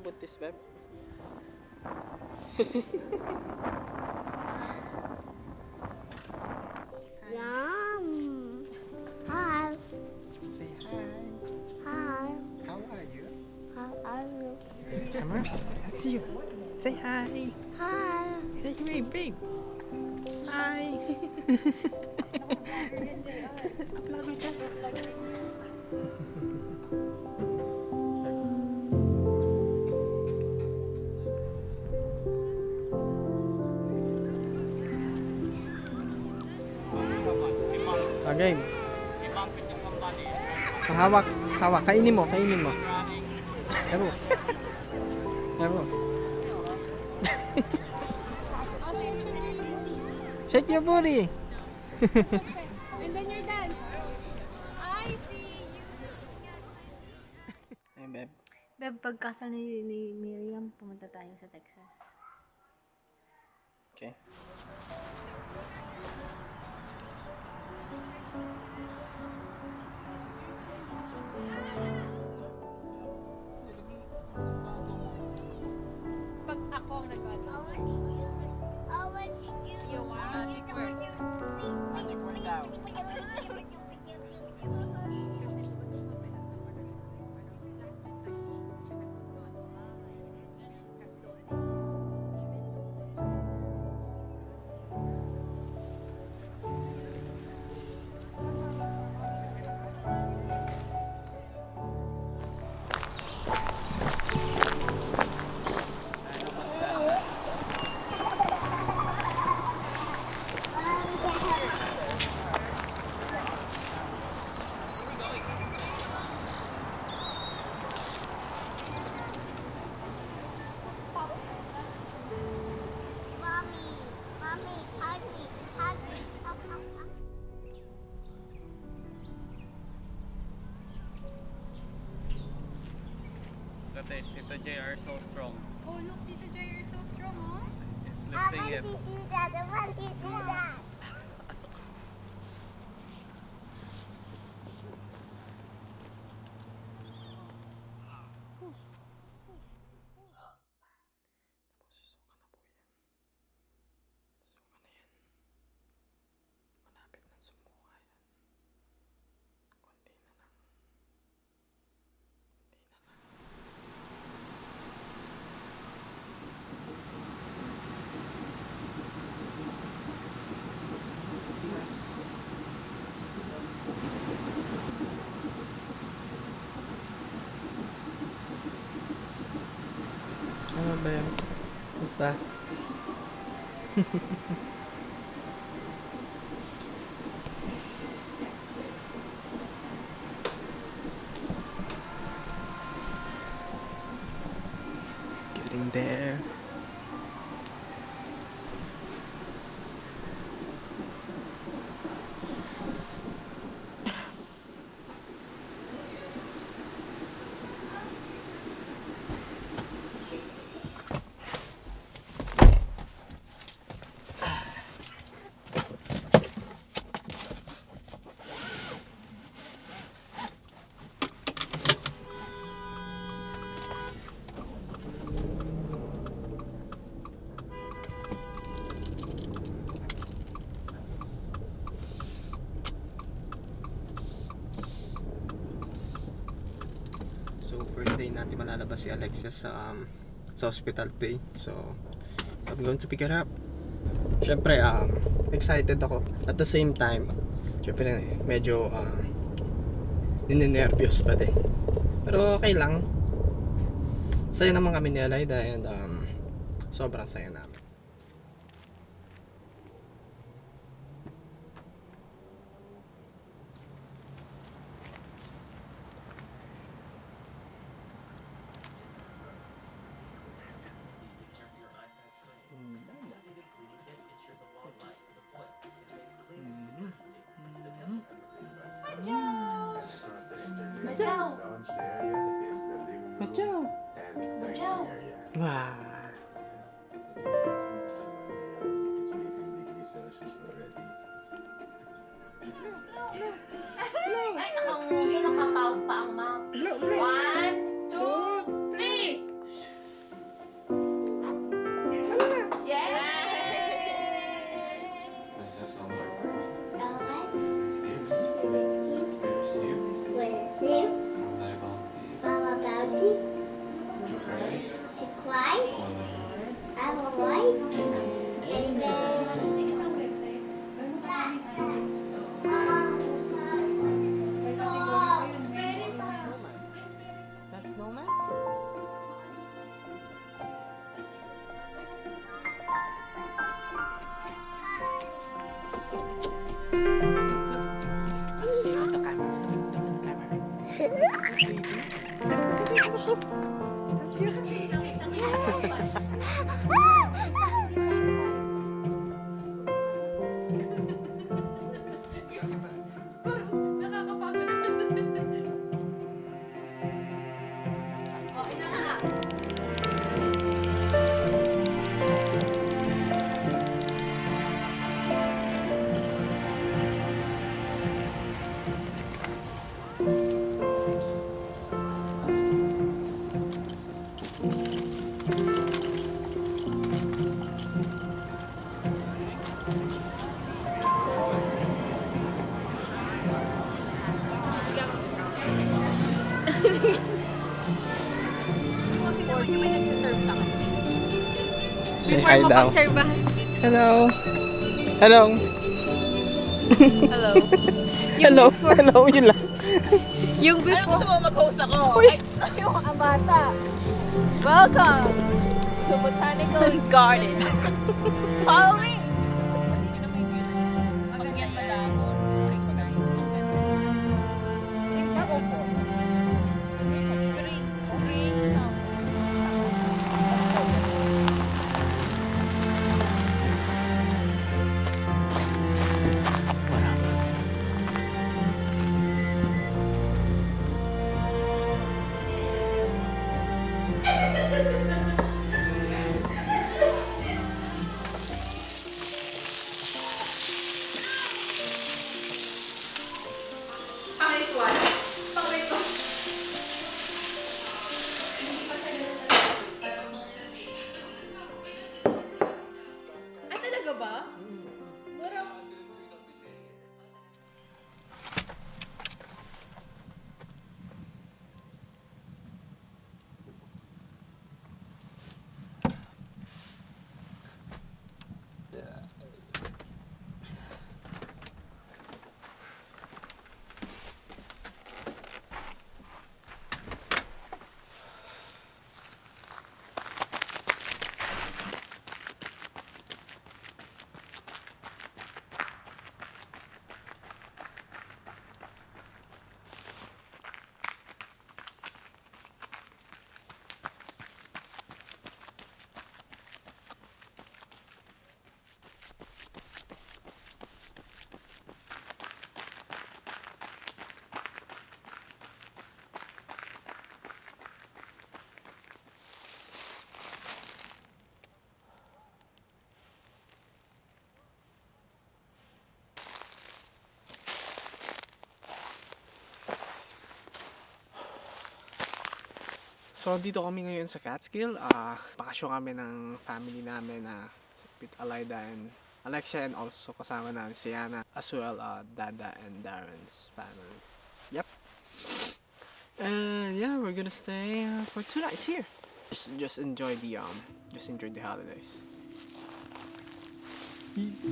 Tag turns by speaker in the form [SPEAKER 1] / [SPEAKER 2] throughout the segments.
[SPEAKER 1] buntis, Beb?
[SPEAKER 2] Yum. Hi.
[SPEAKER 1] Say hi.
[SPEAKER 2] Hi.
[SPEAKER 1] How are you?
[SPEAKER 2] How are you?
[SPEAKER 1] Come on. That's you. Say hi.
[SPEAKER 2] Hi.
[SPEAKER 1] Say hey, babe. Hi. Vlogger ka. Okay. So, hawak. Hawak. Kainin mo. Kainin mo. Laro. Laro. Shake your booty.
[SPEAKER 3] And then your dance. I see you.
[SPEAKER 1] Hey, Beb.
[SPEAKER 3] Beb, pagkasal ni Miriam, pumunta tayo sa Texas.
[SPEAKER 1] Okay.
[SPEAKER 3] Pag ako ang nag-ano.
[SPEAKER 2] Orange juice.
[SPEAKER 3] You want magic words?
[SPEAKER 1] Magic word daw.
[SPEAKER 2] Mommy, mommy, hug me, hug me.
[SPEAKER 4] Tito J are so strong.
[SPEAKER 3] Oh, look, Tito Jay, you're so strong, oh.
[SPEAKER 4] It's
[SPEAKER 2] I
[SPEAKER 4] lifting it.
[SPEAKER 2] want to do that. I want to do that.
[SPEAKER 1] Susuka na po yan. Susuka na yan. Malapit ng sumuka yan. Kunti na lang. Kunti na lang. Ano ba yan? Basta. Getting there. So first day natin malalabas si Alexia sa hospital day. So I'm going to pick her up. Syempre excited ako. At the same time, syempre medyo ninenervyos pa din. Pero okay lang. Saya naman kami ni Alayda and sobrang saya namin.
[SPEAKER 3] Majaw!
[SPEAKER 1] Macho!
[SPEAKER 3] Majaw!
[SPEAKER 1] Wow!
[SPEAKER 3] Ay, nakamuso, nakapout pa ang mouth. 1, 2, 3!
[SPEAKER 1] That's snowman? Let's see on the camera. Look at the camera. Say hi daw. Hello. Hello.
[SPEAKER 3] Hello.
[SPEAKER 1] Hello. Hello. Yun lang.
[SPEAKER 3] Yung before.
[SPEAKER 4] Gusto mo mag-host ako?
[SPEAKER 3] Yung bata. Welcome to Botanical Garden. Follow me.
[SPEAKER 4] Pag yan malabon, spring pa tayo. Spring ako po. Spring, summer.
[SPEAKER 1] So, dito kami ngayon sa Catskill. Bakasyon kami ng family namin with Alida and Alexia, and also kasama namin si Anna, as well Dada and Darren's family. Yep. And yeah, we're gonna stay for 2 nights here. Just enjoy the holidays. Peace.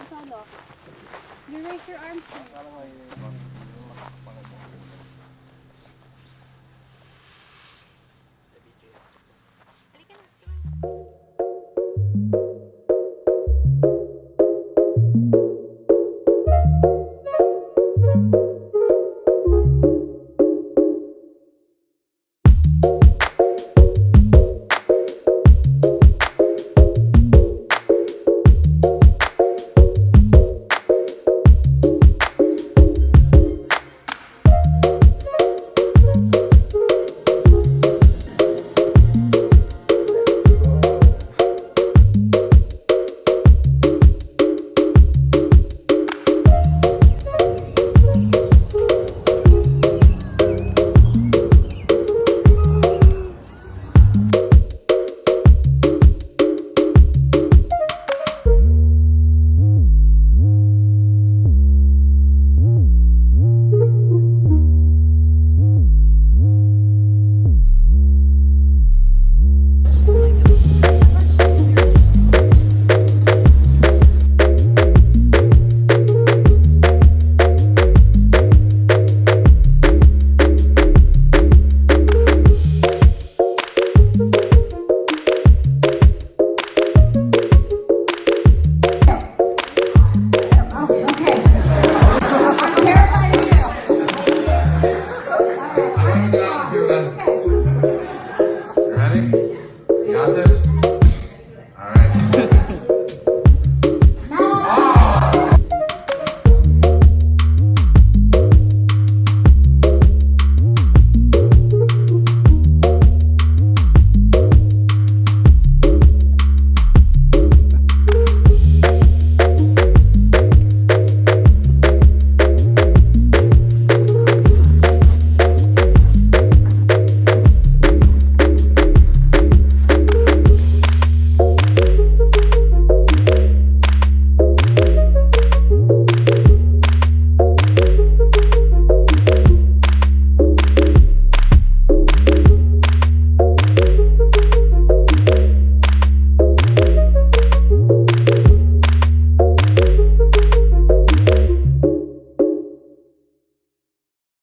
[SPEAKER 3] solo. You raise your arms.